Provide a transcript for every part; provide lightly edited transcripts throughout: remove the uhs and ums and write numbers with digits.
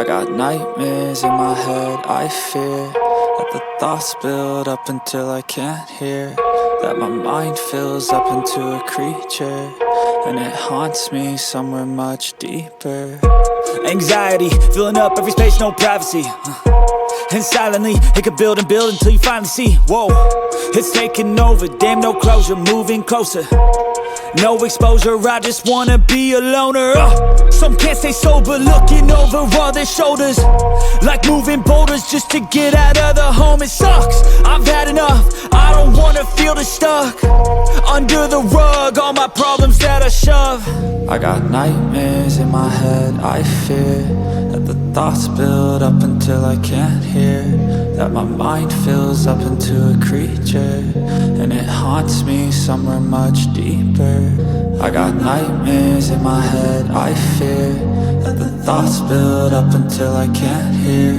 got nightmares in my head, I fear that the thoughts build up until I can't hear, that my mind fills up into a creature, and it haunts me somewhere much deeper. Anxiety, filling up every space, no privacy. And silently, it could build and build until you finally see, whoa, it's taking over, damn no closure, moving closer. No exposure, I just wanna be a loner. Some can't stay sober, looking over all their shoulders, like moving boulders just to get out of the home. It sucks, I've had enough, I don't wanna feel the stuck under the rug, all my problems that I shove. I got nightmares in my head, I fear that the thoughts build up until I can't hear, that my mind fills up into a creature, and it haunts me somewhere much deeper. I got nightmares in my head, I fear that the thoughts build up until I can't hear,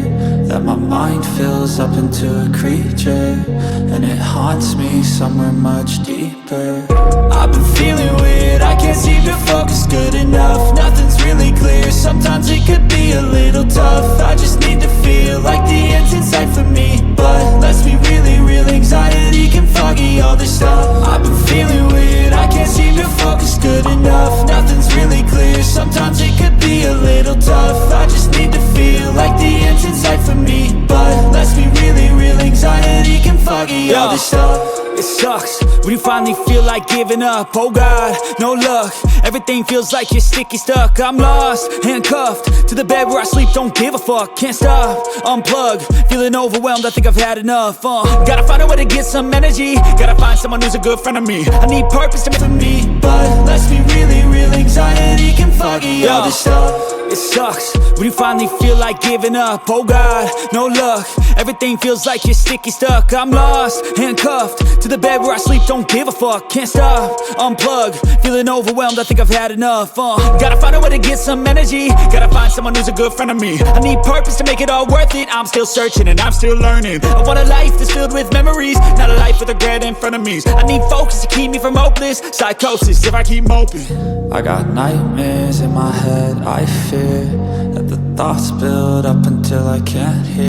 that my mind fills up into a creature, and it haunts me somewhere much deeper. I've been feeling weird, I can't seem to focus good enough, nothing's really clear, sometimes it could be a little tough. I just need to feel like the end's in sight for me, but let's be really real, anxiety can foggy all this stuff. I've been feeling weird, I can't seem to focus good enough, nothing's really clear, sometimes it could be a little tough. I just need to feel like the end's in sight for me, but let's be really real, anxiety can foggy all this stuff. It sucks when you finally feel like giving up. Oh God, no luck, everything feels like you're sticky stuck. I'm lost, handcuffed to the bed where I sleep, don't give a fuck. Can't stop, unplug, feeling overwhelmed, I think I've had enough. Gotta find a way to get some energy, gotta find someone who's a good friend of me. I need purpose to make for me, but let's be really real, anxiety can foggy all this stuff. It sucks when you finally feel like giving up. Oh God, no luck, everything feels like you're sticky stuck. I'm lost, handcuffed to the bed where I sleep, don't give a fuck. Can't stop, unplug, feeling overwhelmed, I think I've had enough. Gotta find a way to get some energy, gotta find someone who's a good friend of me. I need purpose to make it all worth it, I'm still searching and I'm still learning. I want a life that's filled with memories, not a life with regret and frenemies. I need focus to keep me from hopeless psychosis if I keep moping. I got nightmares in my head, I fear that the thoughts build up until I can't hear.